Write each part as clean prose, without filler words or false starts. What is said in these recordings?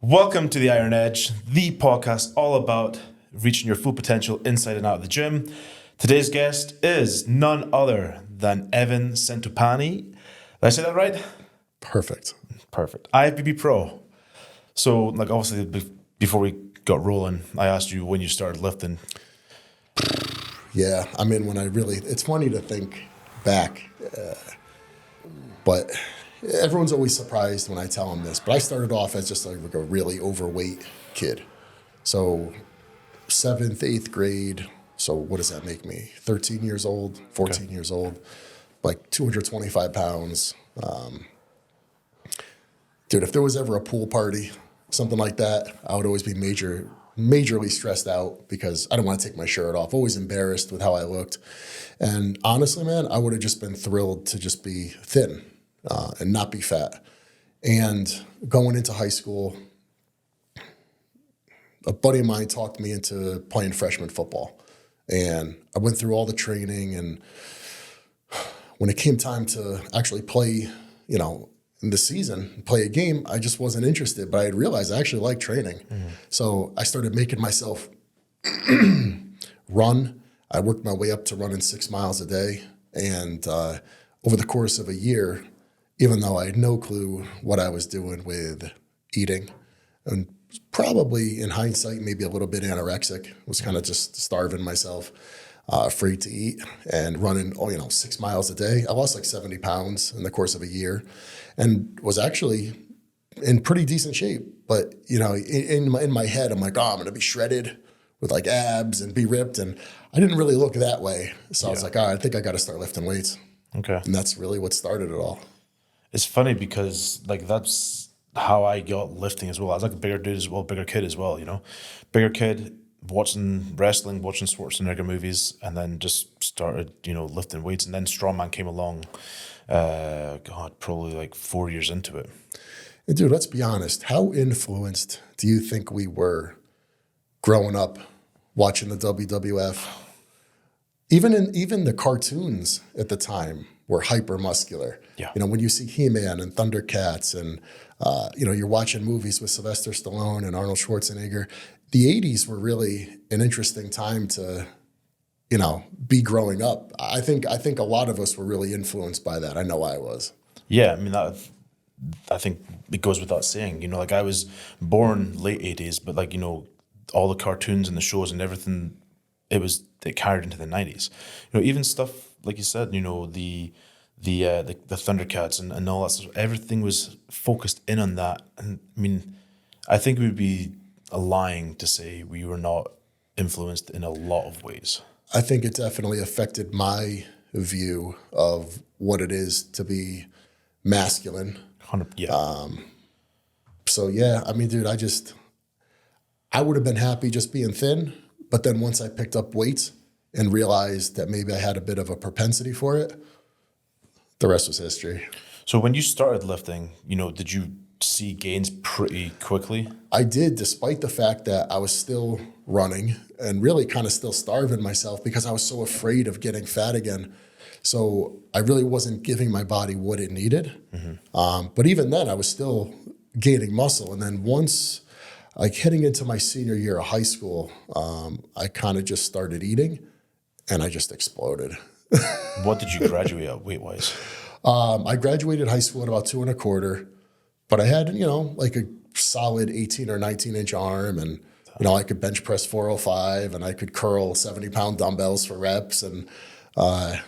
Welcome to the Iron Edge, the podcast all about reaching your full potential inside and out of the gym. Today's guest is none other than Evan Centopani. Did I say that right? Perfect. Perfect. IFBB Pro. So, obviously, before we got rolling, I asked you when you started lifting. Yeah, I mean, it's funny to think back, but everyone's always surprised when I tell them this, but I started off as just like a really overweight kid. So 7th, 8th grade, so what does that make me? 13 years old, 14 years old, like 225 pounds. Dude, if there was ever a pool party, something like that, I would always be majorly stressed out because I didn't want to take my shirt off, always embarrassed with how I looked. And honestly, man, I would have just been thrilled to just be thin and not be fat. And going into high school, a buddy of mine talked me into playing freshman football. And I went through all the training, and when it came time to actually play, in the season, play a game, I just wasn't interested, but I had realized I actually liked training. Mm-hmm. So I started making myself run. I worked my way up to running 6 miles a day. And over the course of a year, even though I had no clue what I was doing with eating, and probably in hindsight, maybe a little bit anorexic, was kind of just starving myself, afraid to eat, and running, 6 miles a day. I lost like 70 pounds in the course of a year and was actually in pretty decent shape. But, in my head, I'm like, I'm going to be shredded with like abs and be ripped. And I didn't really look that way. So I was like, all right, I think I got to start lifting weights. Okay. And that's really what started it all. It's funny because that's how I got lifting as well. I was like a bigger dude as well, bigger kid as well, Bigger kid, watching wrestling, watching Schwarzenegger movies, and then just started, lifting weights. And then strongman came along, probably like 4 years into it. And dude, let's be honest. How influenced do you think we were growing up watching the WWF? Even the cartoons at the time were hyper muscular. Yeah. When you see He-Man and Thundercats and, you're watching movies with Sylvester Stallone and Arnold Schwarzenegger, the 80s were really an interesting time to, be growing up. I think a lot of us were really influenced by that. I know I was. Yeah, I mean, I think it goes without saying. I was born late 80s, but all the cartoons and the shows and everything, it carried into the 90s. Even stuff like you said, the Thundercats and all that stuff, everything was focused in on that. And I mean, I think it would be lying to say we were not influenced in a lot of ways. I think it definitely affected my view of what it is to be masculine. 100, yeah. So yeah, I mean, dude, I would have been happy just being thin, but then once I picked up weights and realized that maybe I had a bit of a propensity for it, the rest was history. So when you started lifting, did you see gains pretty quickly? I did, despite the fact that I was still running and really kind of still starving myself because I was so afraid of getting fat again. So I really wasn't giving my body what it needed. Mm-hmm. But even then, I was still gaining muscle. And then once, heading into my senior year of high school, I kind of just started eating and I just exploded. What did you graduate at weight-wise? I graduated high school at about 2.25, but I had, like a solid 18 or 19 inch arm, and, I could bench press 405 and I could curl 70-pound dumbbells for reps. And, I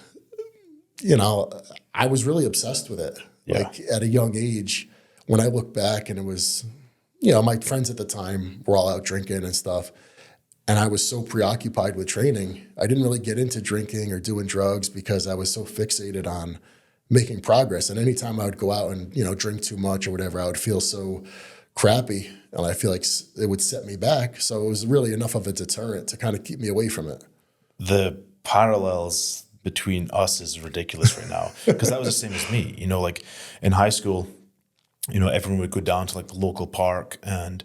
was really obsessed with it. Yeah. Like at a young age, when I look back, and it was, my friends at the time were all out drinking and stuff. And I was so preoccupied with training, I didn't really get into drinking or doing drugs because I was so fixated on making progress. And anytime I would go out and, drink too much or whatever, I would feel so crappy. And I feel like it would set me back. So it was really enough of a deterrent to kind of keep me away from it. The parallels between us is ridiculous right now, because that was the same as me. In high school, everyone would go down to the local park and,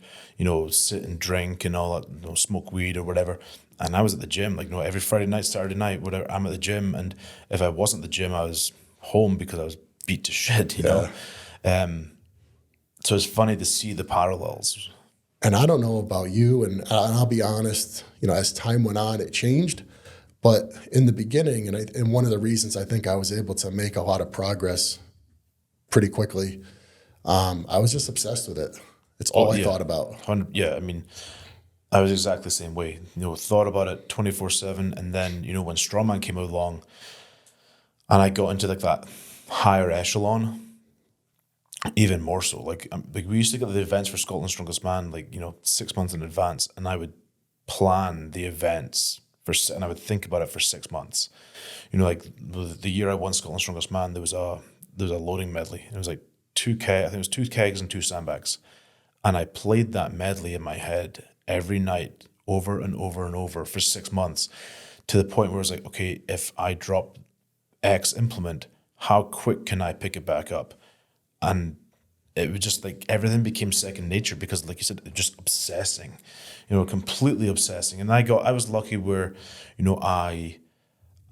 sit and drink and all that, smoke weed or whatever. And I was at the gym, every Friday night, Saturday night, whatever, I'm at the gym. And if I wasn't at the gym, I was home because I was beat to shit, you know? So it's funny to see the parallels. And I don't know about you, and I'll be honest, as time went on, it changed. But in the beginning, and one of the reasons I think I was able to make a lot of progress pretty quickly, I was just obsessed with it. It's all I thought about. Yeah, I mean, I was exactly the same way. Thought about it 24/7, and then when strongman came along, and I got into like that higher echelon, even more so. Like we used to get the events for Scotland's Strongest Man, 6 months in advance, and I would plan the events and I would think about it for 6 months. Like the year I won Scotland's Strongest Man, there was a loading medley. It was like 2K. I think it was 2 kegs and 2 sandbags, and I played that medley in my head every night over and over and over for 6 months, to the point where I was like, okay, if I drop X implement, how quick can I pick it back up? And it was just like everything became second nature, because like you said, just obsessing, completely obsessing. And I was lucky where,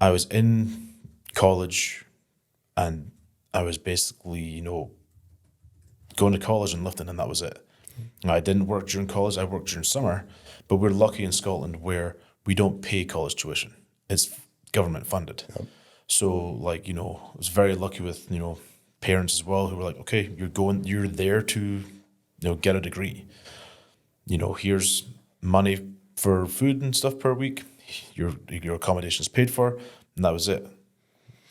I was in college, and I was basically, going to college and lifting, and that was it. I didn't work during college, I worked during summer, but we're lucky in Scotland where we don't pay college tuition. It's government funded. Yep. So I was very lucky with, parents as well, who were like, okay, you're there to, get a degree. Here's money for food and stuff per week. Your accommodation is paid for, and that was it.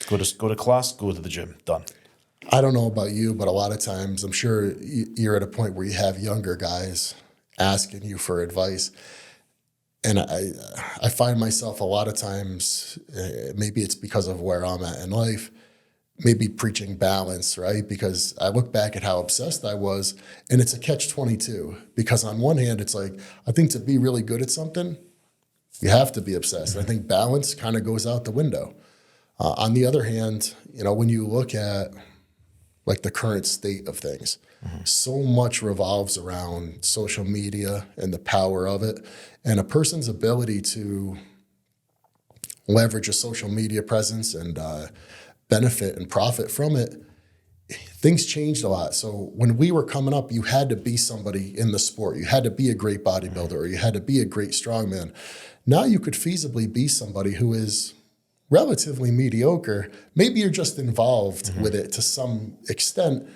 Go to class, go to the gym, done. I don't know about you, but a lot of times I'm sure you're at a point where you have younger guys asking you for advice. And I find myself a lot of times, maybe it's because of where I'm at in life, maybe preaching balance, right? Because I look back at how obsessed I was, and it's a catch-22. Because on one hand, it's like, I think to be really good at something, you have to be obsessed. And I think balance kind of goes out the window. On the other hand, when you look at like the current state of things, so much revolves around social media and the power of it, and a person's ability to leverage a social media presence and benefit and profit from it. Things changed a lot. So when we were coming up, you had to be somebody in the sport. You had to be a great bodybuilder, or you had to be a great strongman. Now you could feasibly be somebody who is relatively mediocre. Maybe you're just involved with it to some extent,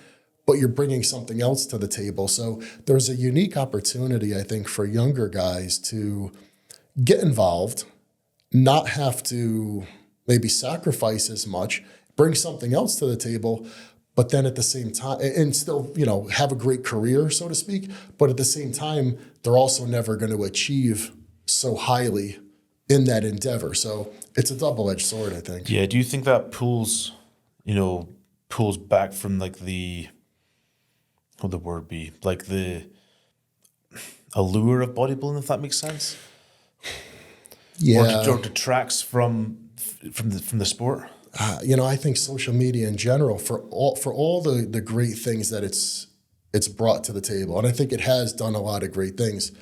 but you're bringing something else to the table. So there's a unique opportunity, I think, for younger guys to get involved, not have to maybe sacrifice as much, bring something else to the table, but then at the same time, and still, have a great career, so to speak, but at the same time, they're also never going to achieve so highly in that endeavor. So it's a double-edged sword, I think. Yeah. Do you think that pulls back from like what would the word be? Like the allure of bodybuilding, if that makes sense? Yeah. Or detracts from the sport? I think social media in general, for all the great things that it's brought to the table, and I think it has done a lot of great things,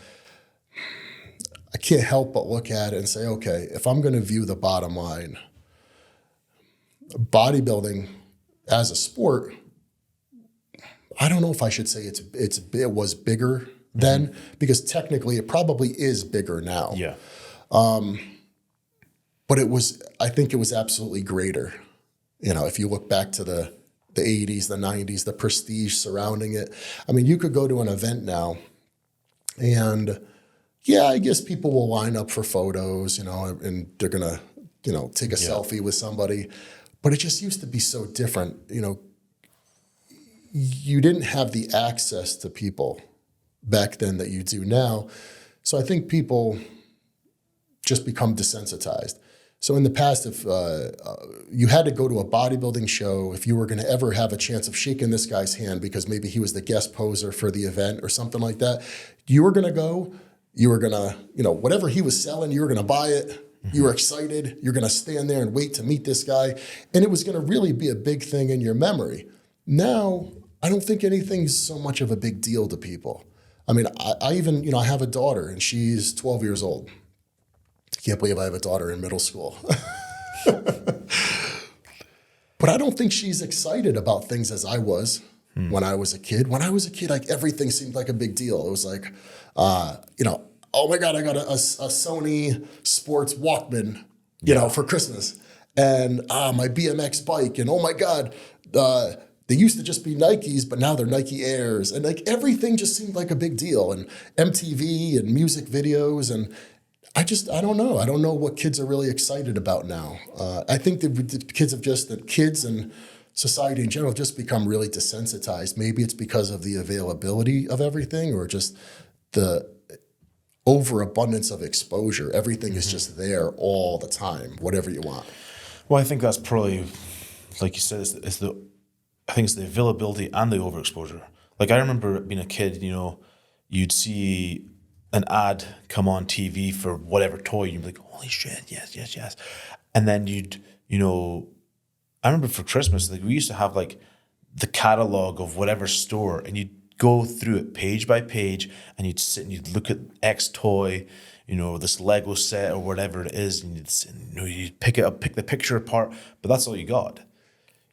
I can't help but look at it and say, okay, if I'm going to view the bottom line, bodybuilding as a sport, I don't know if I should say it was bigger then, because technically it probably is bigger now. Yeah. But I think it was absolutely greater. If you look back to the 80s, the 90s, the prestige surrounding it. I mean, you could go to an event now, and yeah, I guess people will line up for photos, and they're going to, take a selfie with somebody. But it just used to be so different. You didn't have the access to people back then that you do now. So I think people just become desensitized. So in the past, if you had to go to a bodybuilding show, if you were going to ever have a chance of shaking this guy's hand because maybe he was the guest poser for the event or something like that, you were going to go. You were going to, whatever he was selling, you were going to buy it. You were excited. You're going to stand there and wait to meet this guy. And it was going to really be a big thing in your memory. Now, I don't think anything's so much of a big deal to people. I mean, I even, I have a daughter, and she's 12 years old. I can't believe I have a daughter in middle school. But I don't think she's excited about things as I was. when I was a kid. When I was a kid, like everything seemed like a big deal. It was like, oh my God, I got a Sony Sports Walkman, for Christmas. And my BMX bike. And oh my God, they used to just be Nikes, but now they're Nike Airs. And like everything just seemed like a big deal. And MTV and music videos. And I don't know. I don't know what kids are really excited about now. I think the kids and society in general have just become really desensitized. Maybe it's because of the availability of everything or just the overabundance of exposure. Everything is just there all the time, whatever you want. Well, I think that's probably, like you said, I think it's the availability and the overexposure. Like I remember being a kid, you'd see an ad come on TV for whatever toy, you'd be like, holy shit, yes, yes, yes. And then I remember for Christmas, like we used to have like the catalog of whatever store, and you'd go through it page by page, and you'd sit and you'd look at X toy, this Lego set or whatever it is, and you'd pick it up, pick the picture apart, but that's all you got.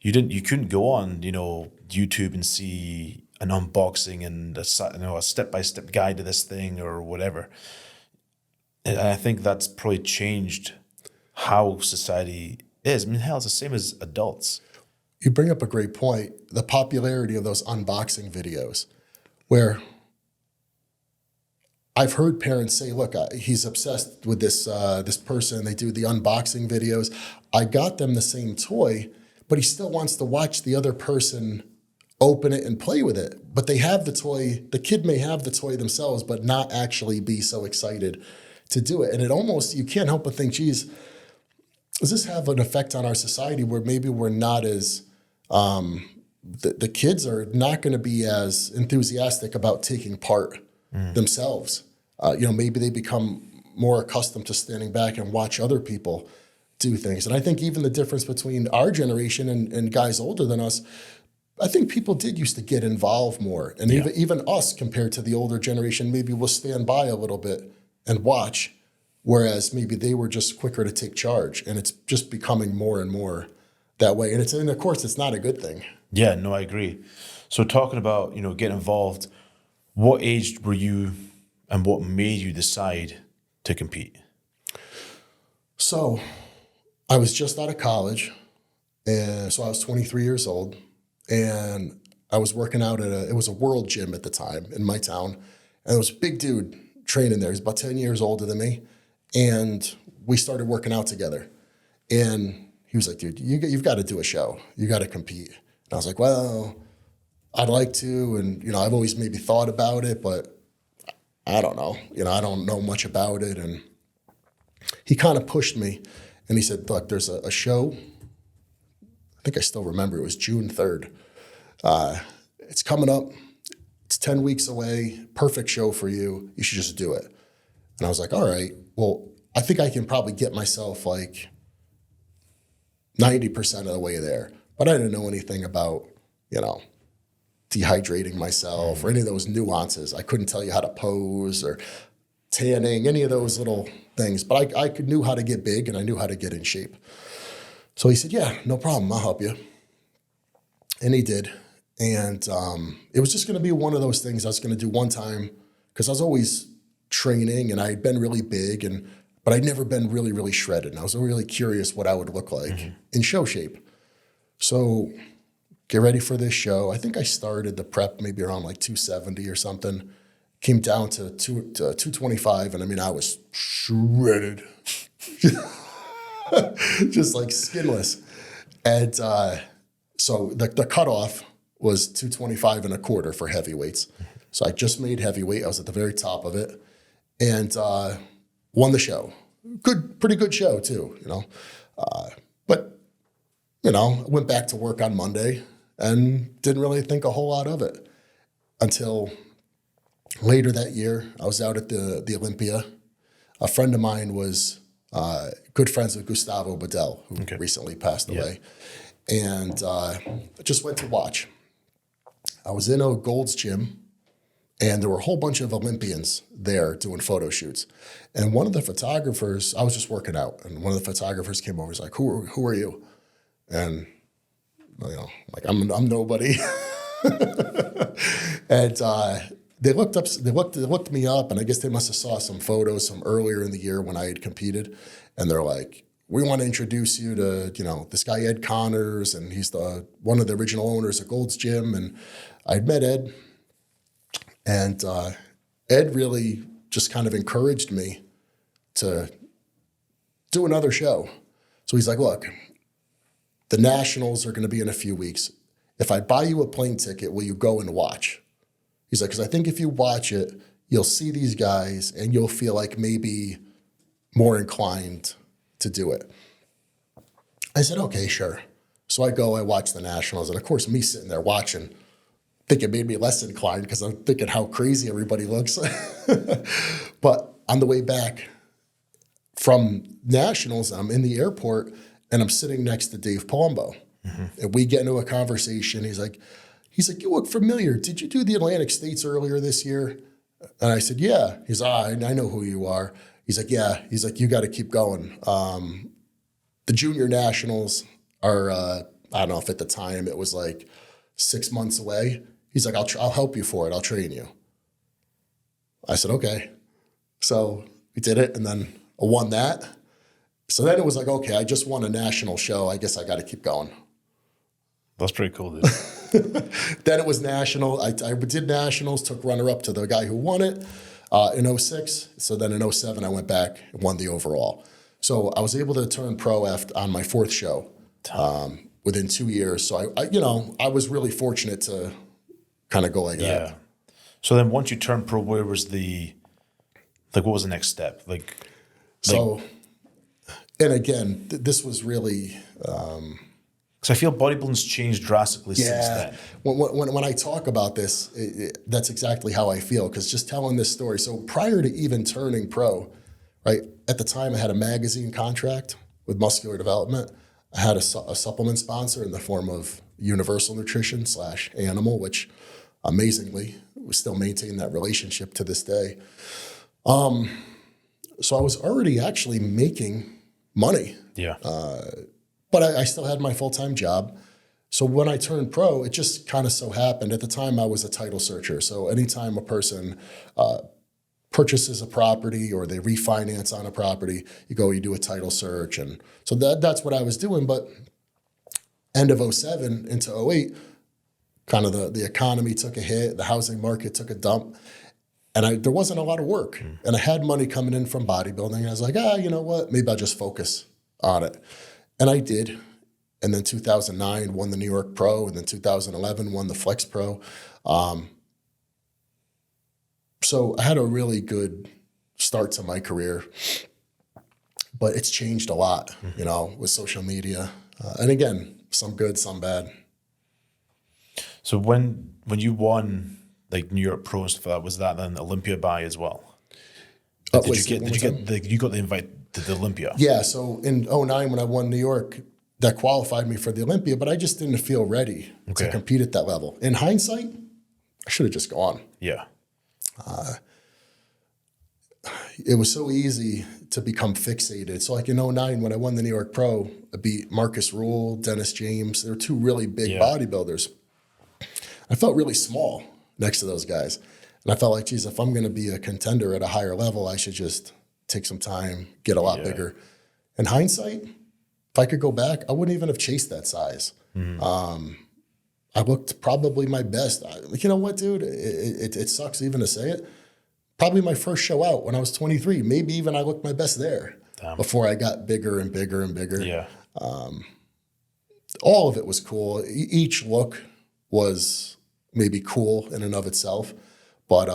You couldn't go on, YouTube and see an unboxing and a step-by-step guide to this thing or whatever. And I think that's probably changed how society is. I mean, hell, it's the same as adults. You bring up a great point. The popularity of those unboxing videos where I've heard parents say, look, he's obsessed with this person. They do the unboxing videos. I got them the same toy, but he still wants to watch the other person open it and play with it. But they have the toy. The kid may have the toy themselves, but not actually be so excited to do it. And you can't help but think, geez, does this have an effect on our society where maybe we're not as, the kids are not going to be as enthusiastic about taking part themselves. Maybe they become more accustomed to standing back and watch other people do things. And I think even the difference between our generation and guys older than us, I think people did used to get involved more. And even us compared to the older generation, maybe we'll stand by a little bit and watch, whereas maybe they were just quicker to take charge. And it's just becoming more and more that way. And of course, it's not a good thing. Yeah, no, I agree. So talking about, getting involved, what age were you and what made you decide to compete? So I was just out of college, and so I was 23 years old, and I was working out it was a world gym at the time in my town, and there was a big dude training there. He's about 10 years older than me, and we started working out together. And he was like, dude, you've got to do a show. You got to compete. And I was like, well, I'd like to, and I've always maybe thought about it, but I don't know. I don't know much about it. And he kind of pushed me. And he said, look, there's a show. I think I still remember. It was June 3rd. It's coming up. It's 10 weeks away. Perfect show for you. You should just do it. And I was like, all right. Well, I think I can probably get myself like 90% of the way there. But I didn't know anything about, dehydrating myself or any of those nuances. I couldn't tell you how to pose or tanning, any of those little things. But I knew how to get big and I knew how to get in shape. So he said, yeah, no problem. I'll help you. And he did. And it was just going to be one of those things I was going to do one time because I was always training and I had been really big, but I'd never been really, really shredded. And I was really curious what I would look like in show shape. So get ready for this show. I think I started the prep maybe around like 270 or something. Came down to 225, and I was shredded. Just like skinless. And so the cutoff was 225 and a quarter for heavyweights. So I just made heavyweight. I was at the very top of it and won the show. Pretty good show too, But, went back to work on Monday and didn't really think a whole lot of it until later that year. I was out at the Olympia. A friend of mine was good friends with Gustavo Bedell, who recently passed away. And just went to watch. I was in a Gold's Gym, and there were a whole bunch of Olympians there doing photo shoots. And one of the photographers, I was just working out, and one of the photographers came over. He's like, "Who are you?" And like I'm nobody. And they looked me up, and I guess they must have saw some photos from earlier in the year when I had competed, and they're like, "We want to introduce you to, this guy Ed Connors, and he's one of the original owners of Gold's Gym." And I'd met Ed, and Ed really just kind of encouraged me to do another show. So he's like, "Look, the Nationals are going to be in a few weeks. If I buy you a plane ticket, will you go and watch?" He's like, "Because I think if you watch it, you'll see these guys and you'll feel like maybe more inclined to do it." I said, "Okay, sure." So I go, I watch the Nationals. And of course, me sitting there watching, I think it made me less inclined because I'm thinking how crazy everybody looks. But on the way back from Nationals, I'm in the airport and I'm sitting next to Dave Palumbo. And we get into a conversation. He's like, "You look familiar. Did you do the Atlantic States earlier this year?" And I said, "Yeah." He's, "I know who you are." He's like, "Yeah." He's like, "You got to keep going. The junior nationals are, I don't know if at the time it was like 6 months away." He's like, I'll help you for it. I'll train you." I said, "Okay." So we did it, and then I won that. So then it was like, okay, I just won a national show. I guess I got to keep going. That's pretty cool, dude. Then it was national. I did nationals, took runner-up to the guy who won it in 2006. So then in 2007, I went back and won the overall. So I was able to turn pro on my fourth show within 2 years. So I was really fortunate to kind of go like that. Yeah. So then once you turned pro, what was the next step? And again, this was really... Because I feel bodybuilding's changed drastically since then. When I talk about this, that's exactly how I feel. Because just telling this story, so prior to even turning pro, right, at the time I had a magazine contract with Muscular Development. I had a supplement sponsor in the form of Universal Nutrition / Animal, which amazingly we still maintain that relationship to this day. So I was already actually making money. Yeah. But I still had my full-time job. So when I turned pro, it just kind of so happened. At the time, I was a title searcher. So anytime a person purchases a property or they refinance on a property, you do a title search. And so that's what I was doing. But end of 2007 into 2008, kind of the economy took a hit. The housing market took a dump. And there wasn't a lot of work. And I had money coming in from bodybuilding. And I was like, you know what? Maybe I'll just focus on it. And I did. And then 2009 won the New York Pro. And then 2011 won the Flex Pro. So I had a really good start to my career. But it's changed a lot, with social media. And again, some good, some bad. So when you won like New York Pro and stuff like that, was that then Olympia buy as well? You got the invite to the Olympia? Yeah. So in 2009 when I won New York, that qualified me for the Olympia, but I just didn't feel ready to compete at that level. In hindsight, I should have just gone. Yeah. It was so easy to become fixated. So like in 2009 when I won the New York Pro, I beat Marcus Rule, Dennis James. They were two really big bodybuilders. I felt really small next to those guys. And I felt like, geez, if I'm going to be a contender at a higher level, I should just take some time, get a lot bigger. In hindsight, if I could go back, I wouldn't even have chased that size. I looked probably my best. You know what, dude? It sucks even to say it. Probably my first show out when I was 23. Maybe even I looked my best there before I got bigger and bigger and bigger. Yeah. All of it was cool. Each look was maybe cool in and of itself. But,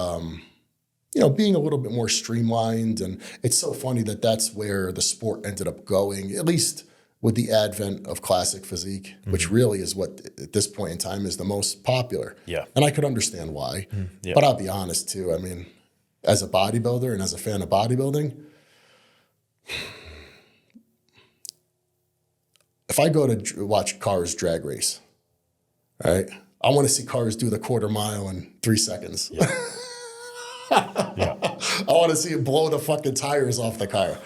being a little bit more streamlined. And it's so funny that that's where the sport ended up going, at least with the advent of classic physique, which really is what at this point in time is the most popular. Yeah. And I could understand why. But I'll be honest too. I mean, as a bodybuilder and as a fan of bodybuilding, if I go to watch cars drag race, right? I want to see cars do the quarter mile in 3 seconds. Yeah. I want to see it blow the fucking tires off the car.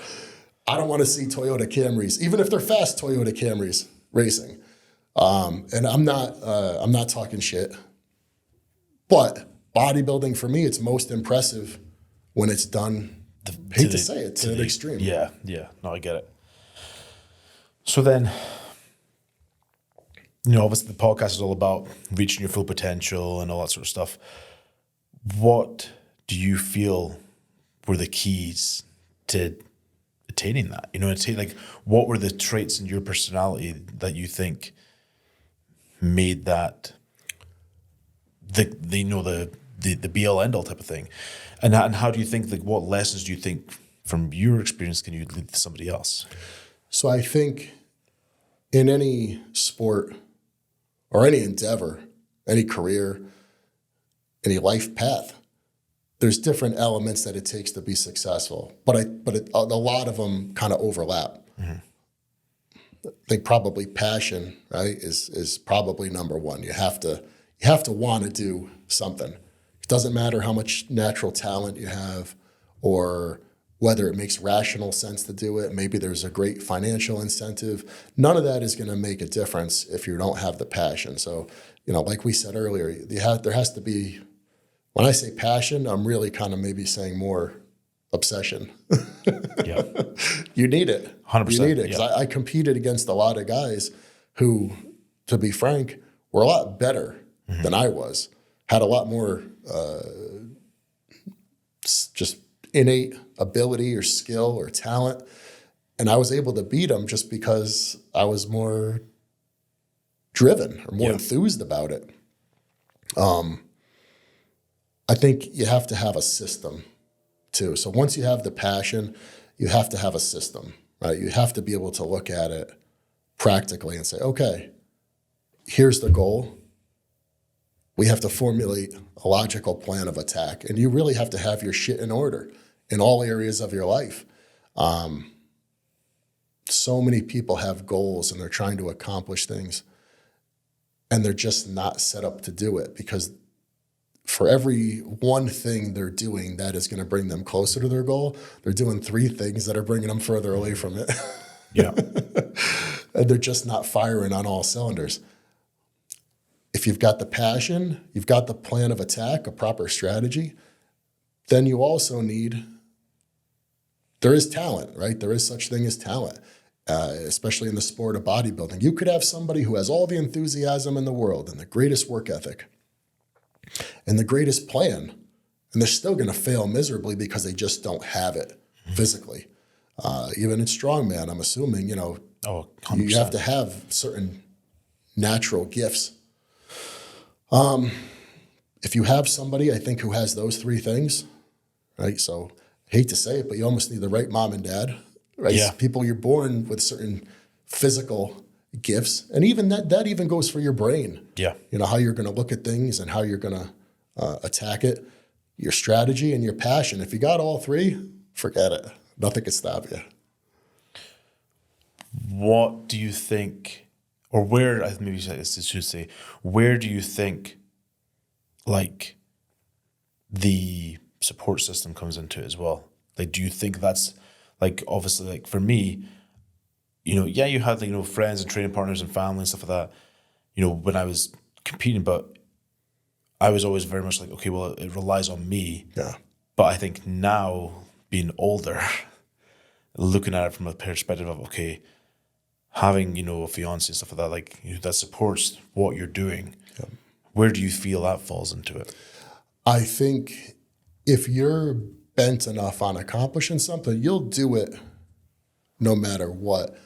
I don't want to see Toyota Camrys, even if they're fast Toyota Camrys racing. And I'm not talking shit. But bodybuilding for me, it's most impressive when it's done, hate to say it, to the extreme. Yeah, yeah. No, I get it. So then, obviously the podcast is all about reaching your full potential and all that sort of stuff. What do you feel were the keys to attaining that? What were the traits in your personality that you think made that the be all end all type of thing? And how do you think, what lessons do you think from your experience can you lead to somebody else? So I think in any sport or any endeavor, any career, any life path, there's different elements that it takes to be successful. But a lot of them kind of overlap. Mm-hmm. I think probably passion, right, is probably number one. You have to want to do something. It doesn't matter how much natural talent you have or whether it makes rational sense to do it. Maybe there's a great financial incentive. None of that is going to make a difference if you don't have the passion. So, like we said earlier, there has to be, when I say passion, I'm really kind of maybe saying more obsession. Yeah. You need it. 100%. You need it. Because I competed against a lot of guys who, to be frank, were a lot better than I was, had a lot more just innate ability or skill or talent. And I was able to beat them just because I was more driven or more enthused about it. I think you have to have a system too. So once you have the passion, you have to have a system, right? You have to be able to look at it practically and say, okay, here's the goal. We have to formulate a logical plan of attack. And you really have to have your shit in order in all areas of your life. So many people have goals and they're trying to accomplish things and they're just not set up to do it, because for every one thing they're doing that is going to bring them closer to their goal, they're doing three things that are bringing them further away from it. Yeah. And they're just not firing on all cylinders. If you've got the passion, you've got the plan of attack, a proper strategy, then you also need, there is talent, right? There is such thing as talent, especially in the sport of bodybuilding. You could have somebody who has all the enthusiasm in the world and the greatest work ethic and the greatest plan, and they're still going to fail miserably because they just don't have it physically. Even in strongman, I'm assuming, you have to have certain natural gifts. If you have somebody, I think, who has those three things, right? So hate to say it, but you almost need the right mom and dad, right? Yeah. People, you're born with certain physical gifts, and even that even goes for your brain. Yeah. How you're going to look at things and how you're going to attack it, your strategy and your passion. If you got all three, forget it. Nothing can stop you. What do you think, or where, maybe I should say, where do you think, the support system comes into it as well? Do you think that's, obviously, for me, you had, friends and training partners and family and stuff like that, when I was competing, but I was always very much okay, well, it relies on me. Yeah. But I think now, being older, looking at it from a perspective of, okay, having, a fiance and stuff like that, that supports what you're doing, where do you feel that falls into it? I think if you're bent enough on accomplishing something, you'll do it no matter what.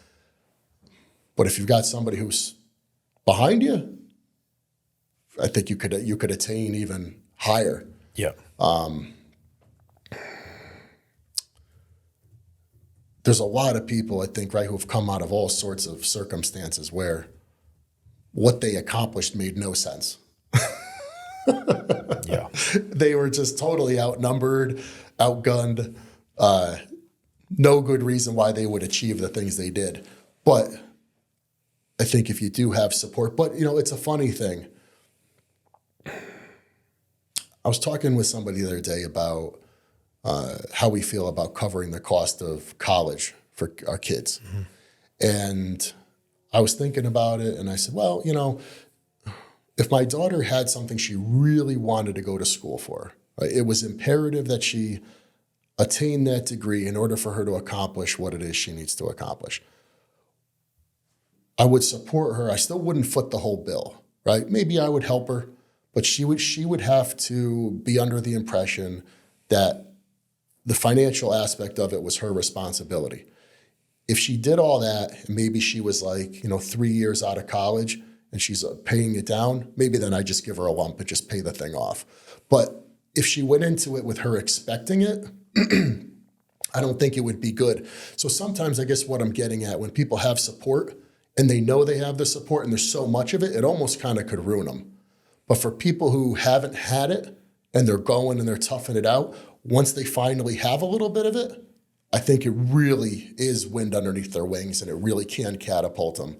But if you've got somebody who's behind you, I think you could attain even higher. Yeah. There's a lot of people, I think, right, who have come out of all sorts of circumstances where what they accomplished made no sense. Yeah. They were just totally outnumbered, outgunned. No good reason why they would achieve the things they did. But I think if you do have support, but it's a funny thing. I was talking with somebody the other day about how we feel about covering the cost of college for our kids. Mm-hmm. And I was thinking about it and I said, well, If my daughter had something she really wanted to go to school for, right, it was imperative that she attain that degree in order for her to accomplish what it is she needs to accomplish. I would support her. I still wouldn't foot the whole bill, right? Maybe I would help her, but she would have to be under the impression that the financial aspect of it was her responsibility. If she did all that, and maybe she was like, 3 years out of college and she's paying it down, maybe then I just give her a lump and just pay the thing off. But if she went into it with her expecting it, I don't think it would be good. So sometimes I guess what I'm getting at, when people have support and they know they have the support and there's so much of it, it almost kind of could ruin them. But for people who haven't had it and they're going and they're toughing it out, once they finally have a little bit of it, I think it really is wind underneath their wings and it really can catapult them.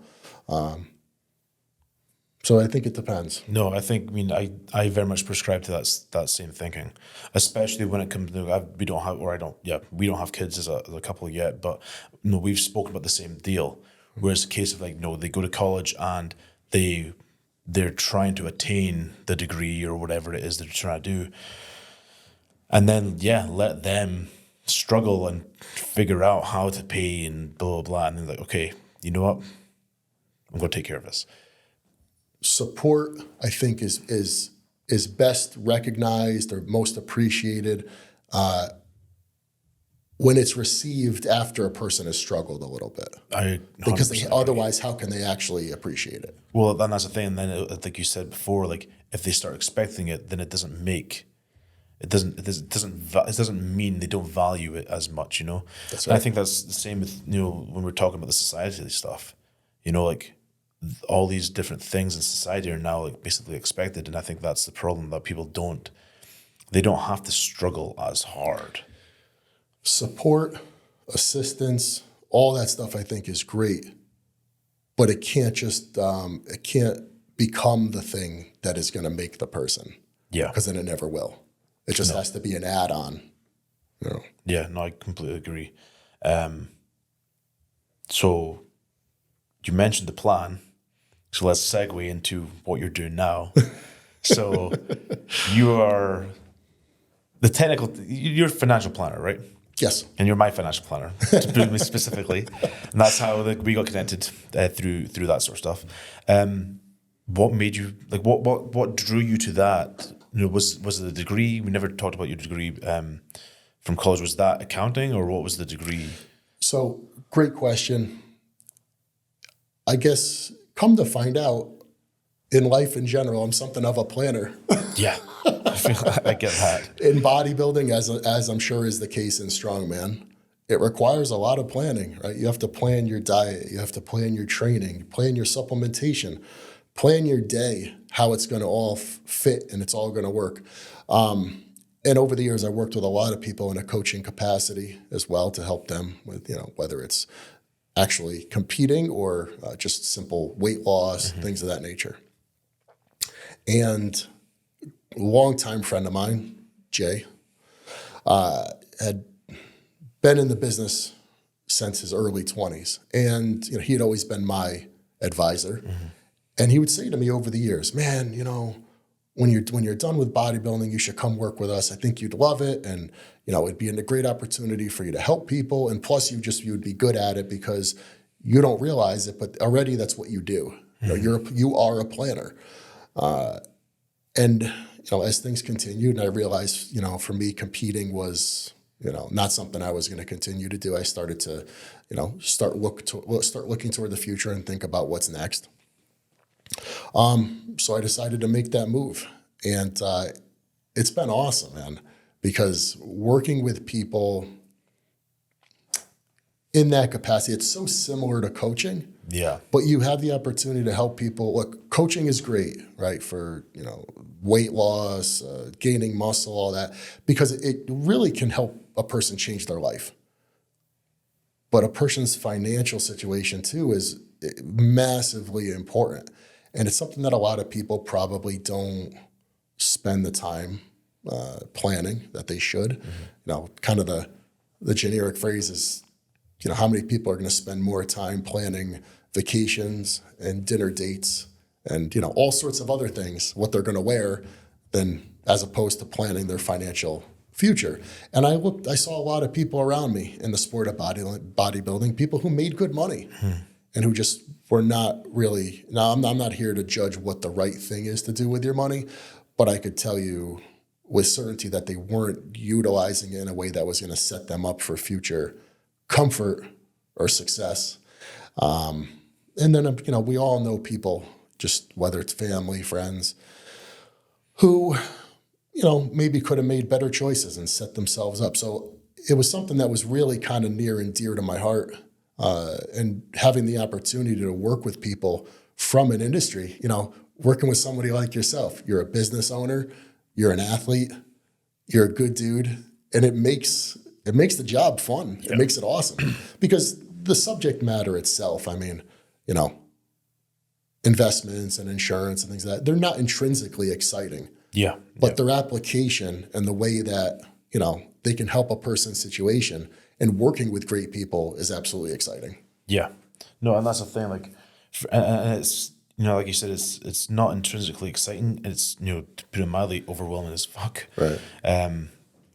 So I think it depends. No, I very much prescribe to that same thinking, especially when it comes to, we don't have kids as a couple yet, but we've spoken about the same deal, where it's a case of they go to college and they're trying to attain the degree or whatever it is they're trying to do, and then let them struggle and figure out how to pay and blah blah blah, and then okay, you know what, I'm going to take care of this. Support, I think, is best recognized or most appreciated when it's received after a person has struggled a little bit. Because otherwise, how can they actually appreciate it? Well, then that's the thing. And then, like you said before, if they start expecting it, then it doesn't mean they don't value it as much. That's right. right. I think that's the same with when we're talking about the society stuff. All these different things in society are now basically expected, and I think that's the problem, that people don't have to struggle as hard. Support, assistance, all that stuff I think is great, but it can't just it can't become the thing that is going to make the person. Yeah, because then it never will. It just has to be an add-on. Yeah, no, I completely agree. So you mentioned the plan. So let's segue into what you're doing now. So you are you're a financial planner, right? Yes. And you're my financial planner, to put me specifically. And that's how we got connected through that sort of stuff. What made you, what drew you to that? Was it a degree? We never talked about your degree from college. Was that accounting, or what was the degree? So great question. I guess, come to find out, in life in general, I'm something of a planner. Yeah, I get that. In bodybuilding, as I'm sure is the case in strongman, it requires a lot of planning, right? You have to plan your diet, you have to plan your training, plan your supplementation, plan your day, how it's going to all fit and it's all going to work. And over the years, I worked with a lot of people in a coaching capacity as well to help them with, whether it's actually competing or just simple weight loss, things of that nature. And a longtime friend of mine, Jay, had been in the business since his early 20s. And he had always been my advisor. And he would say to me over the years, man, when you're done with bodybuilding, you should come work with us. I think you'd love it. And, it'd be a great opportunity for you to help people. And plus you would be good at it because you don't realize it, but already that's what you do. You are a planner. And as things continued, and I realized, for me, competing was, not something I was going to continue to do. I started to, start looking toward the future and think about what's next. So I decided to make that move, and it's been awesome, man, because working with people in that capacity, it's so similar to coaching. Yeah. But you have the opportunity to help people. Look, coaching is great, right? For, weight loss, gaining muscle, all that, because it really can help a person change their life. But a person's financial situation too is massively important. And it's something that a lot of people probably don't spend the time planning that they should. Kind of the generic phrase is, how many people are going to spend more time planning vacations and dinner dates and, you know, all sorts of other things, what they're going to wear, than as opposed to planning their financial future. And I saw a lot of people around me in the sport of bodybuilding, people who made good money and who just were not really, now I'm not here to judge what the right thing is to do with your money, but I could tell you with certainty that they weren't utilizing it in a way that was going to set them up for future comfort or success. And then, you know, we all know people, just whether it's family, friends, who, you know, maybe could have made better choices and set themselves up. So it was something that was really kind of near and dear to my heart. And having the opportunity to work with people from an industry, you know, working with somebody like yourself, you're a business owner, you're an athlete, you're a good dude, and it makes the job fun. It makes it awesome because the subject matter itself, I mean, you know, investments and insurance and things like that, they're not intrinsically exciting. Yeah. But their application and the way that, you know, they can help a person's situation and working with great people is absolutely exciting. Yeah. No, and that's the thing. Like, and it's, you know, like you said, it's not intrinsically exciting. It's, you know, to put it mildly, overwhelming as fuck. Right.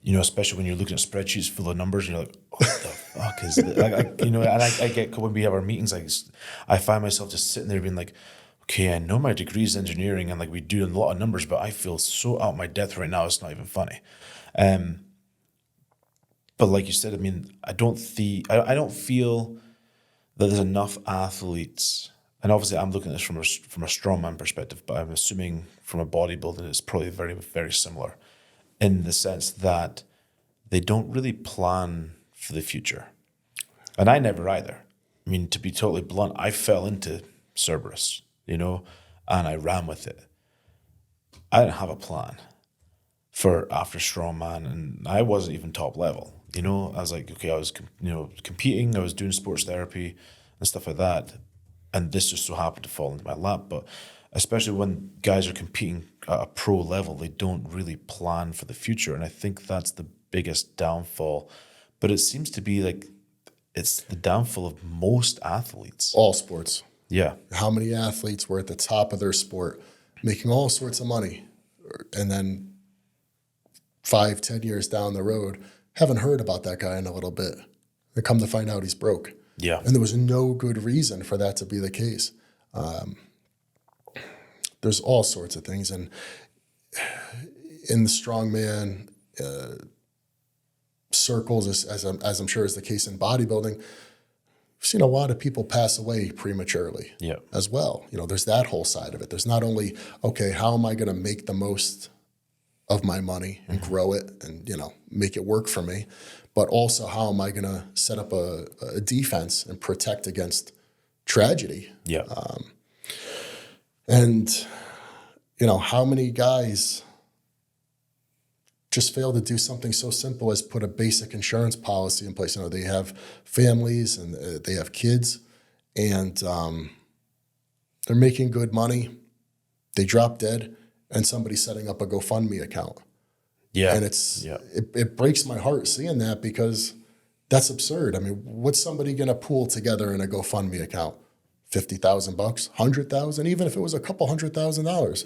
You know, especially when you're looking at spreadsheets full of numbers and you're like, what the fuck is this? Like, you know, and I get, when we have our meetings, like, I find myself just sitting there being like, okay, I know my degree is engineering and like we do a lot of numbers, but I feel so out of my depth right now, it's not even funny. But like you said, I mean, I don't feel that there's enough athletes, and obviously I'm looking at this from a strongman perspective, but I'm assuming from a bodybuilding it's probably very, very similar in the sense that they don't really plan for the future. And I never either. I mean, to be totally blunt, I fell into Cerberus, you know, and I ran with it. I didn't have a plan for after strongman, and I wasn't even top level. You know, I was like, okay, I was, you know, competing, I was doing sports therapy and stuff like that, and this just so happened to fall into my lap. But especially when guys are competing at a pro level, they don't really plan for the future, and I think that's the biggest downfall. But it seems to be like it's the downfall of most athletes. All sports. Yeah. How many athletes were at the top of their sport, making all sorts of money, and then 5-10 years down the road, haven't heard about that guy in a little bit. They come to find out he's broke. Yeah. And there was no good reason for that to be the case. There's all sorts of things. And in the strongman circles, as I'm sure is the case in bodybuilding, I've seen a lot of people pass away prematurely as well. You know, there's that whole side of it. There's not only, okay, how am I going to make the most of my money and grow it and, you know, make it work for me, but also how am I going to set up a defense and protect against tragedy? Yeah. And, you know, how many guys just fail to do something so simple as put a basic insurance policy in place? You know, they have families and they have kids, and they're making good money. They drop dead, and somebody's setting up a GoFundMe account. Yeah. And it breaks my heart seeing that, because that's absurd. I mean, what's somebody going to pool together in a GoFundMe account? $50,000, $100,000, even if it was a couple $100,000,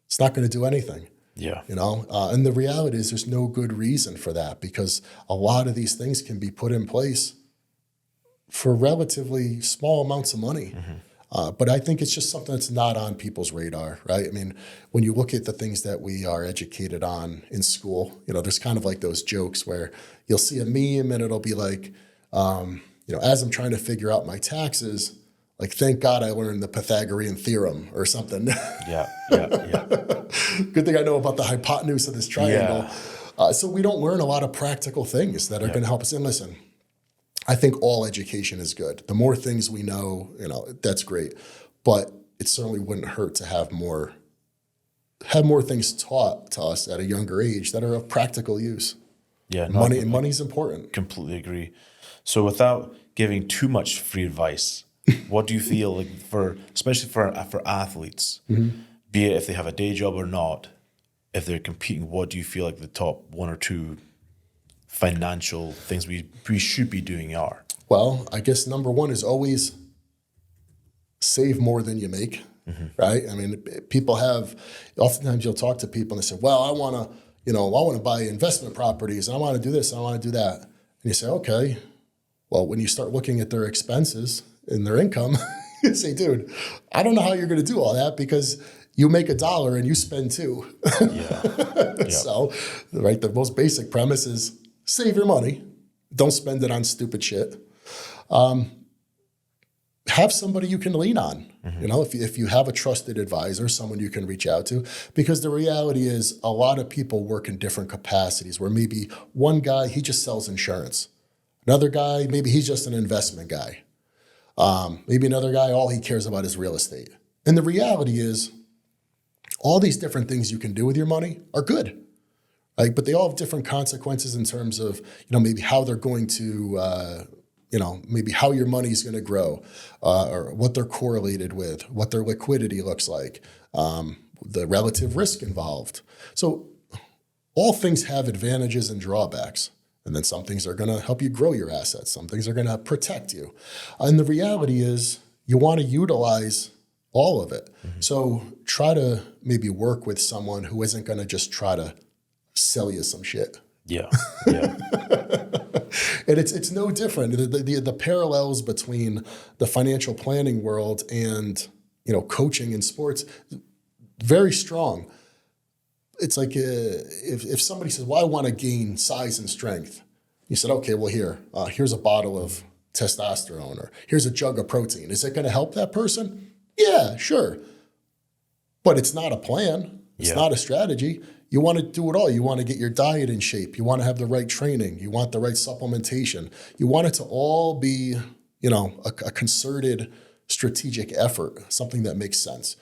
it's not going to do anything. Yeah. You know, and the reality is there's no good reason for that, because a lot of these things can be put in place for relatively small amounts of money. But I think it's just something that's not on people's radar, right? I mean, when you look at the things that we are educated on in school, you know, there's kind of like those jokes where you'll see a meme and it'll be like, you know, as I'm trying to figure out my taxes, like, thank God I learned the Pythagorean theorem or something. Yeah. Good thing I know about the hypotenuse of this triangle. So we don't learn a lot of practical things that are going to help us. And listen, I think all education is good. The more things we know, you know, that's great. But it certainly wouldn't hurt to have more things taught to us at a younger age that are of practical use. Yeah. No, money's important. Completely agree. So without giving too much free advice, what do you feel like especially for athletes, be it if they have a day job or not, if they're competing, what do you feel like the top one or two financial things we should be doing are? Well, I guess number one is always save more than you make. right? I mean, oftentimes you'll talk to people and they say, well, I want to buy investment properties. I want to do this. I want to do that. And you say, okay, well, when you start looking at their expenses and their income, you say, dude, I don't know how you're going to do all that because you make $1 and you spend $2. Yeah. Yep. So, right, the most basic premise is save your money. Don't spend it on stupid shit. Have somebody you can lean on. If you have a trusted advisor, someone you can reach out to, because the reality is a lot of people work in different capacities where maybe one guy, he just sells insurance. Another guy, maybe he's just an investment guy. Maybe another guy, all he cares about is real estate. And the reality is all these different things you can do with your money are good, right? But they all have different consequences in terms of, maybe how they're going to, maybe how your money is going to grow, or what they're correlated with, what their liquidity looks like, the relative risk involved. So all things have advantages and drawbacks. And then some things are going to help you grow your assets. Some things are going to protect you. And the reality is you want to utilize all of it. So try to maybe work with someone who isn't going to just try to sell you some shit. Yeah. Yeah. And it's no different. The parallels between the financial planning world and, coaching in sports, very strong. It's like if somebody says, well, I want to gain size and strength. You said, okay, well, here's a bottle of testosterone, or here's a jug of protein. Is it going to help that person? Yeah, sure. But it's not a plan. It's not a strategy. You want to do it all. You want to get your diet in shape. You want to have the right training. You want the right supplementation. You want it to all be, a concerted strategic effort, something that makes sense.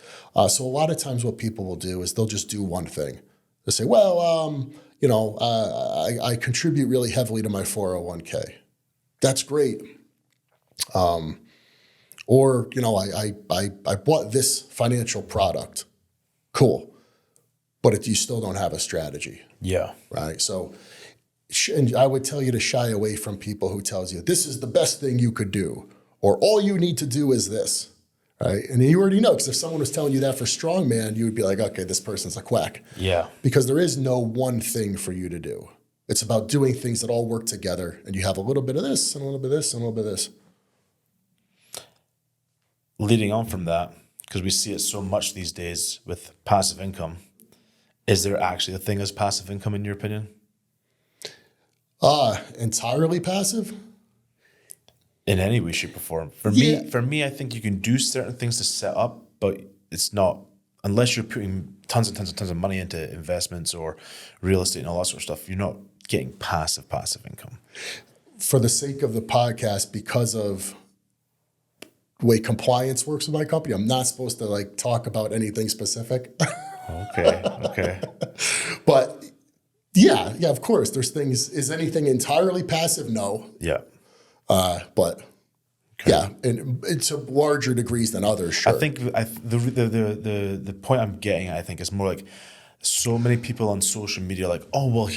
So a lot of times what people will do is they'll just do one thing. They'll say, well, I contribute really heavily to my 401k. That's great. Or, I bought this financial product. Cool. But you still don't have a strategy. Yeah. Right. So, and I would tell you to shy away from people who tells you this is the best thing you could do, or all you need to do is this. Right. And you already know, because if someone was telling you that for strongman, you would be like, okay, this person's a quack. Yeah. Because there is no one thing for you to do. It's about doing things that all work together, and you have a little bit of this and a little bit of this and a little bit of this. Leading on from that, because we see it so much these days with passive income, is there actually a thing as passive income in your opinion? Entirely passive? In any way, shape, or form. For me, I think you can do certain things to set up, but it's not, unless you're putting tons and tons and tons of money into investments or real estate and all that sort of stuff, you're not getting passive income. For the sake of the podcast, because of the way compliance works with my company, I'm not supposed to talk about anything specific. Okay. But yeah, of course, there's things. Is anything entirely passive? No. Yeah. But yeah, and it's to larger degrees than others. Sure. I think the point I'm getting at, I think, is more like so many people on social media are like, oh, well,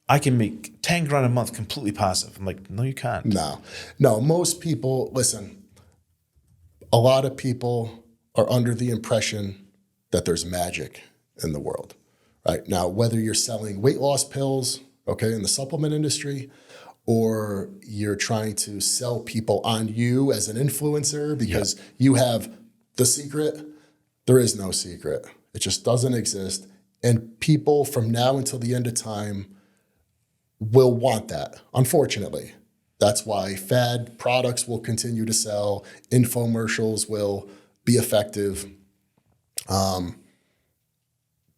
I can make 10 grand a month completely passive. I'm like, no, you can't. No. Most people, listen, a lot of people are under the impression that there's magic in the world, right? Now, whether you're selling weight loss pills, in the supplement industry, or you're trying to sell people on you as an influencer because you have the secret, there is no secret. It just doesn't exist. And people from now until the end of time will want that, unfortunately. That's why fad products will continue to sell. Infomercials will be effective.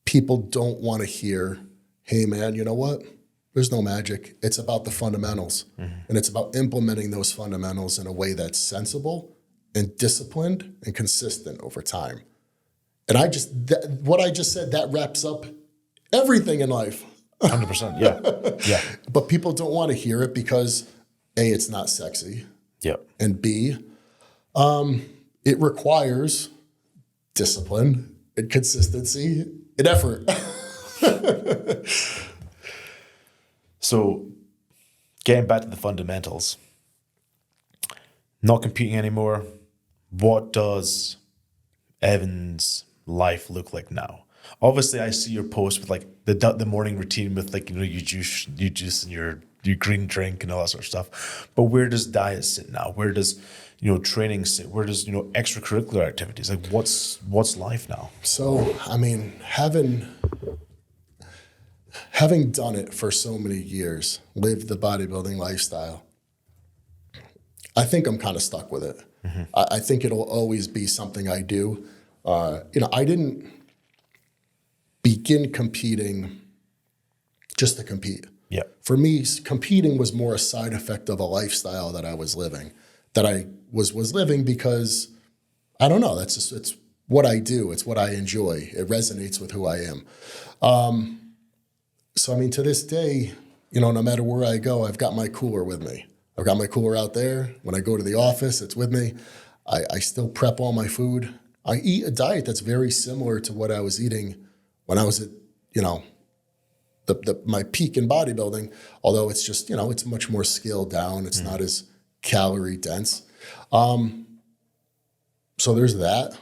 People don't want to hear, hey, man, you know what? There's no magic. It's about the fundamentals. And it's about implementing those fundamentals in a way that's sensible and disciplined and consistent over time. And what I just said, that wraps up everything in life. 100%. Yeah. But people don't want to hear it because A, it's not sexy. Yeah. And B, it requires discipline and consistency and effort. So getting back to the fundamentals, not competing anymore, what does Evan's life look like now? Obviously, I see your post with like the morning routine with like, you know, you juice and your green drink and all that sort of stuff. But where does diet sit now? Where does, you know, training sit? Where does, you know, extracurricular activities, like what's life now? So, I mean, having done it for so many years, lived the bodybuilding lifestyle, I think I'm kind of stuck with it. I think it'll always be something I do. You know, I didn't begin competing just to compete. Yeah. For me, competing was more a side effect of a lifestyle that I was living, that I was living because, I don't know, that's just, it's what I do. It's what I enjoy. It resonates with who I am. So, I mean, to this day, you know, no matter where I go, I've got my cooler with me. I've got my cooler out there. When I go to the office, it's with me. I still prep all my food. I eat a diet that's very similar to what I was eating when I was at, you know, my peak in bodybuilding, although it's just, you know, it's much more scaled down. It's not as calorie dense. So there's that.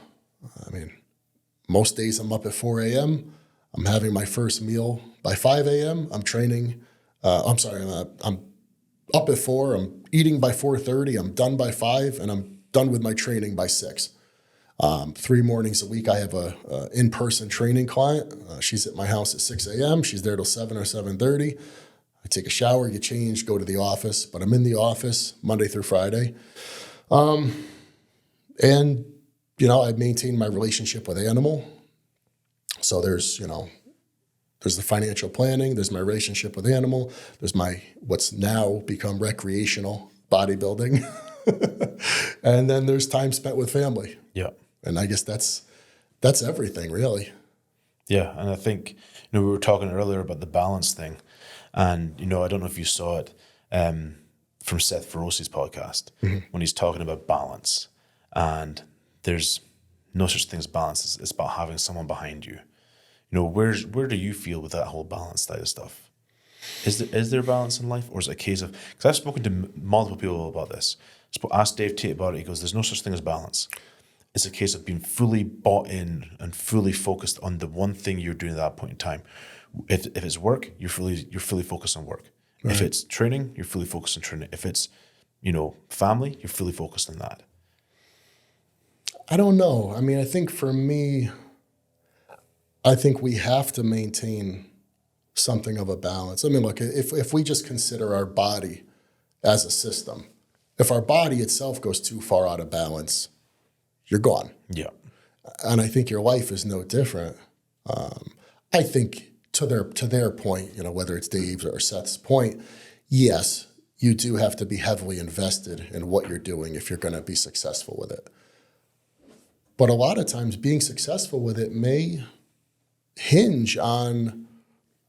I mean, most days I'm up at 4 a.m. I'm having my first meal by 5 a.m. I'm training. I'm up at 4. I'm eating by 4:30. I'm done by 5, and I'm done with my training by 6. 3 mornings a week, I have a in-person training client. She's at my house at 6 a.m. She's there till 7 or 7:30. I take a shower, get changed, go to the office. But I'm in the office Monday through Friday. And, you know, I maintain my relationship with animal. So there's, you know, there's the financial planning. There's my relationship with animal. There's my what's now become recreational bodybuilding. And then there's time spent with family. Yeah. And I guess that's everything, really. Yeah, and I think, you know, we were talking earlier about the balance thing, and, you know, I don't know if you saw it from Seth Feroci's podcast when he's talking about balance, and there's no such thing as balance. It's about having someone behind you. You know, where do you feel with that whole balance side of stuff? Is there balance in life, or is it a case of, because I've spoken to multiple people about this. Asked Dave Tate about it. He goes, "There's no such thing as balance. It's a case of being fully bought in and fully focused on the one thing you're doing at that point in time. If it's work, you're fully focused on work. Right. If it's training, you're fully focused on training. If it's, you know, family, you're fully focused on that." I don't know. I mean, I think for me, I think we have to maintain something of a balance. I mean, look, if we just consider our body as a system, if our body itself goes too far out of balance, you're gone. Yeah. And I think your life is no different. I think to their point, you know, whether it's Dave's or Seth's point, yes, you do have to be heavily invested in what you're doing if you're going to be successful with it. But a lot of times being successful with it may hinge on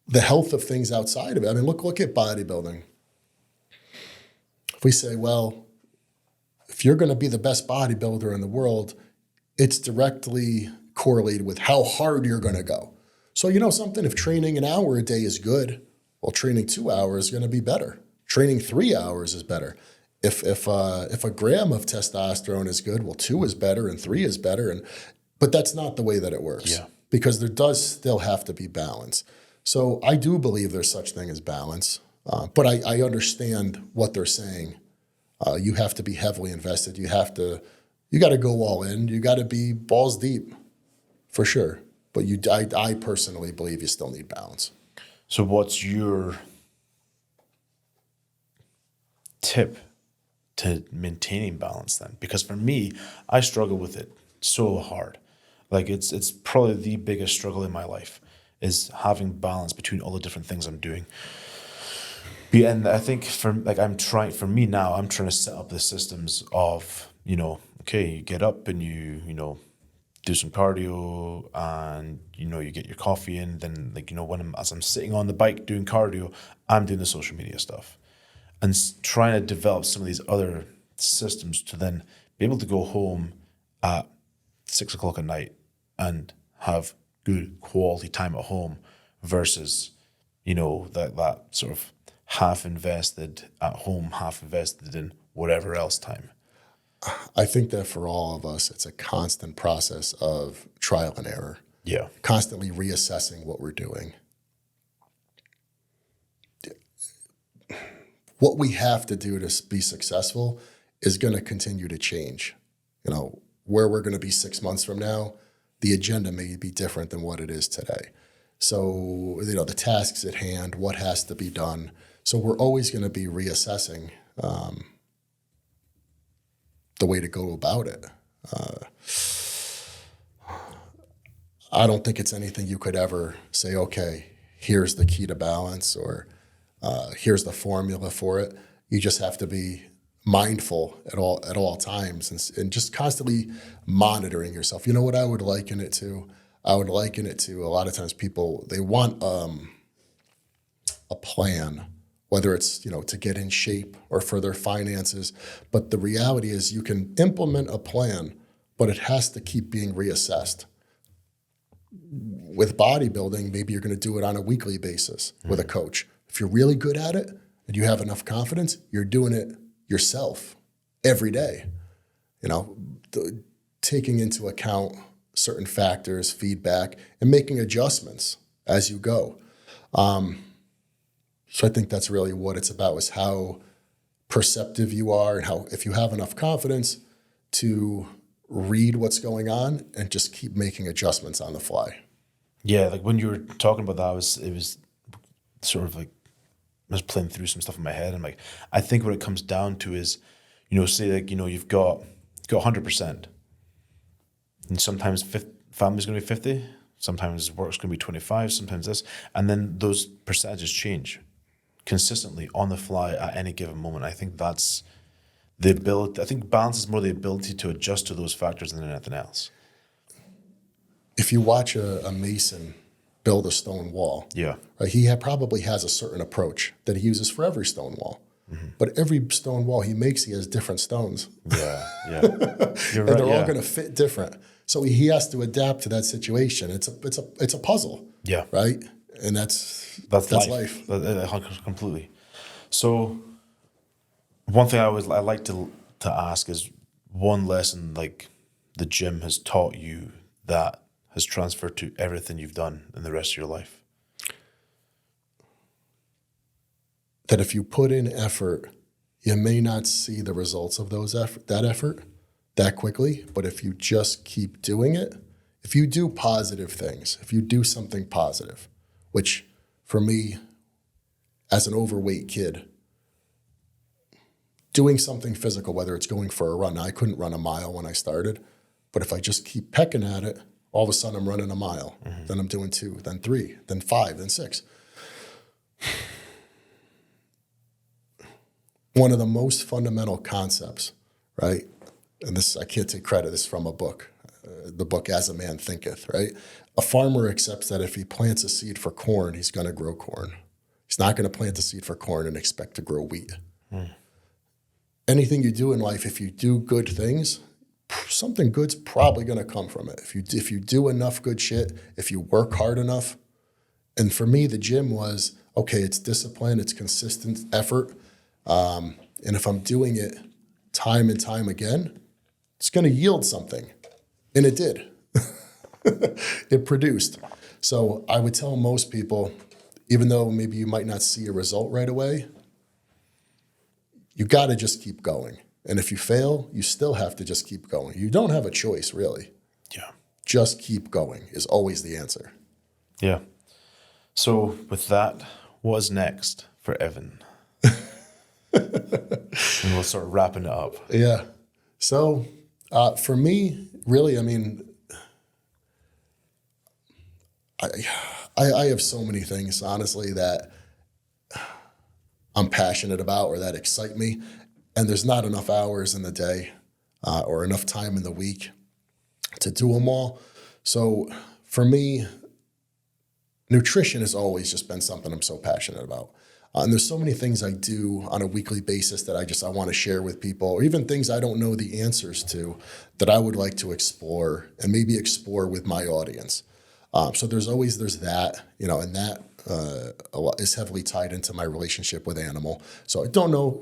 the health of things outside of it. I mean, look at bodybuilding. If we say, well, if you're going to be the best bodybuilder in the world, it's directly correlated with how hard you're going to go. So, you know something, if training an hour a day is good, well, training 2 hours is going to be better. Training 3 hours is better. If a gram of testosterone is good, well, 2 is better and 3 is better. But that's not the way that it works. Yeah. Because there does still have to be balance. So I do believe there's such thing as balance. But I understand what they're saying. You have to be heavily invested. You got to go all in. You got to be balls deep, for sure. But I personally believe you still need balance. So what's your tip to maintaining balance then? Because for me, I struggle with it so hard. Like it's probably the biggest struggle in my life is having balance between all the different things I'm doing. And I think I'm trying to set up the systems of, you know, okay, you get up and you know, do some cardio and, you know, you get your coffee in. Then, like, you know, as I'm sitting on the bike doing cardio, I'm doing the social media stuff and trying to develop some of these other systems to then be able to go home at 6 o'clock at night and have good quality time at home versus, you know, that sort of half invested at home, half invested in whatever else time. I think that for all of us, it's a constant process of trial and error, Yeah. constantly reassessing what we're doing. What we have to do to be successful is going to continue to change. You know, where we're going to be 6 months from now, the agenda may be different than what it is today. So, you know, the tasks at hand, what has to be done. So we're always going to be reassessing the way to go about it. I don't think it's anything you could ever say, okay, here's the key to balance, or here's the formula for it. You just have to be mindful at all times, and just constantly monitoring yourself. You know what I would liken it to? I would liken it to, a lot of times people, they want a plan, whether it's, you know, to get in shape or for their finances. But the reality is you can implement a plan, but it has to keep being reassessed. With bodybuilding, maybe you're going to do it on a weekly basis with a coach. If you're really good at it and you have enough confidence, you're doing it yourself every day. You know, taking into account certain factors, feedback, and making adjustments as you go. So I think that's really what it's about, is how perceptive you are, and how, if you have enough confidence to read what's going on and just keep making adjustments on the fly. Yeah, like when you were talking about that, it was sort of like, I was playing through some stuff in my head, and like, I think what it comes down to is, you know, say like, you know, you've got 100%, and sometimes family's going to be 50, sometimes work's going to be 25, sometimes this, and then those percentages change consistently on the fly at any given moment. I think that's the ability. I think balance is more the ability to adjust to those factors than anything else. If you watch a mason build a stone wall, Yeah. right, he probably has a certain approach that he uses for every stone wall. But every stone wall he makes, he has different stones. Yeah, yeah. You're And right, they're all yeah. going to fit different. So he has to adapt to that situation. It's a puzzle. Yeah. Right? And that's life. Completely. So one thing I like to ask is, one lesson like the gym has taught you that has transferred to everything you've done in the rest of your life. That if you put in effort, you may not see the results of that effort that quickly, but if you just keep doing it, if you do positive things, if you do something positive, which for me, as an overweight kid, doing something physical, whether it's going for a run, I couldn't run a mile when I started, but if I just keep pecking at it, all of a sudden I'm running a mile, then I'm doing 2, then 3, then 5, then 6. One of the most fundamental concepts, right? And this, I can't take credit, this is from a book, the book As a Man Thinketh, right? A farmer accepts that if he plants a seed for corn, he's going to grow corn. He's not going to plant a seed for corn and expect to grow wheat. Anything you do in life, if you do good things, something good's probably going to come from it. If you do enough good shit, if you work hard enough. And for me, the gym was, okay, it's discipline, it's consistent effort. And if I'm doing it time and time again, it's going to yield something. And it did. It produced. So I would tell most people, even though maybe you might not see a result right away, you got to just keep going. And if you fail, you still have to just keep going. You don't have a choice, really. Yeah. Just keep going is always the answer. Yeah. So with that, what's next for Evan? And we'll start wrapping it up. Yeah. So for me, really, I mean, I have so many things, honestly, that I'm passionate about or that excite me. And there's not enough hours in the day or enough time in the week to do them all. So for me, nutrition has always just been something I'm so passionate about. And there's so many things I do on a weekly basis that I want to share with people, or even things I don't know the answers to that I would like to explore and maybe explore with my audience. So there's that, you know, and that is heavily tied into my relationship with animal. So I don't know,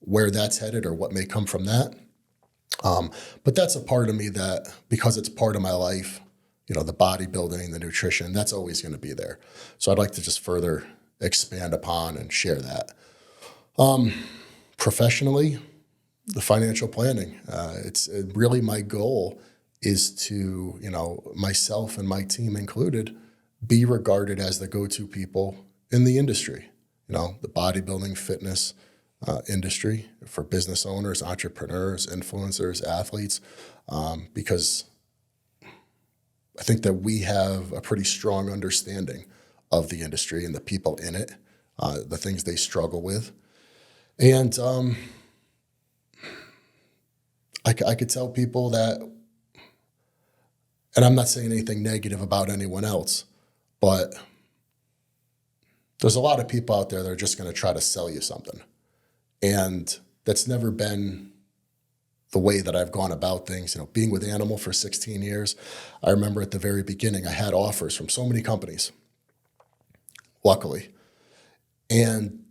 where that's headed or what may come from that. But that's a part of me that, because it's part of my life, you know, the bodybuilding, the nutrition, that's always going to be there. So I'd like to just further expand upon and share that. Professionally, the financial planning. It's really my goal is to, you know, myself and my team included, be regarded as the go-to people in the industry. You know, the bodybuilding, fitness industry for business owners, entrepreneurs, influencers, athletes, because I think that we have a pretty strong understanding of the industry and the people in it, the things they struggle with. And I could tell people that, and I'm not saying anything negative about anyone else, but there's a lot of people out there that are just going to try to sell you something. And that's never been the way that I've gone about things. You know, being with Animal for 16 years, I remember at the very beginning, I had offers from so many companies, luckily. And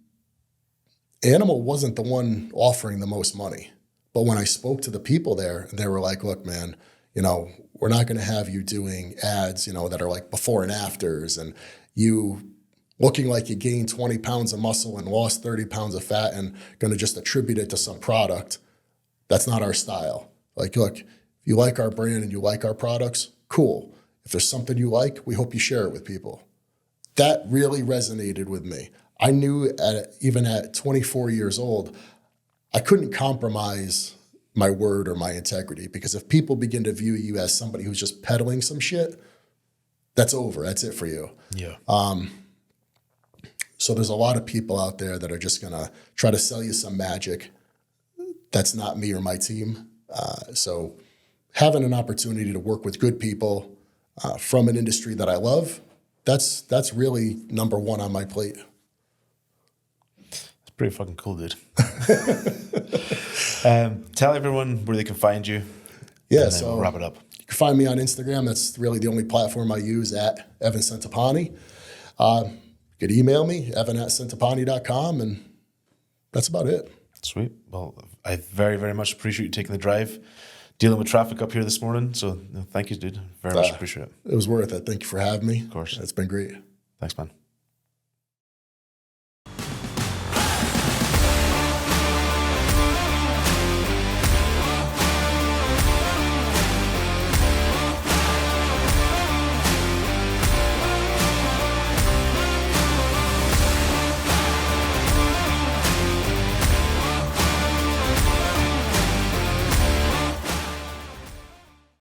Animal wasn't the one offering the most money. But when I spoke to the people there, they were like, look, man, you know, we're not going to have you doing ads, you know, that are like before and afters and you looking like you gained 20 pounds of muscle and lost 30 pounds of fat and going to just attribute it to some product. That's not our style. Like, look, if you like our brand and you like our products, cool. If there's something you like, we hope you share it with people. That really resonated with me. I knew even at 24 years old, I couldn't compromise my word or my integrity, because if people begin to view you as somebody who's just peddling some shit, that's over. That's it for you. Yeah. So there's a lot of people out there that are just going to try to sell you some magic. That's not me or my team. So having an opportunity to work with good people from an industry that I love, that's really number one on my plate. It's pretty fucking cool, dude. Tell everyone where they can find you. Yeah, and then so we'll wrap it up. You can find me on Instagram. That's really the only platform I use, at Evan Centopani. You could email me, evan@centopani.com, and that's about it. Sweet. Well, I very, very much appreciate you taking the drive, dealing with traffic up here this morning. So thank you, dude. Very much appreciate it. It was worth it. Thank you for having me. Of course. It's been great. Thanks, man.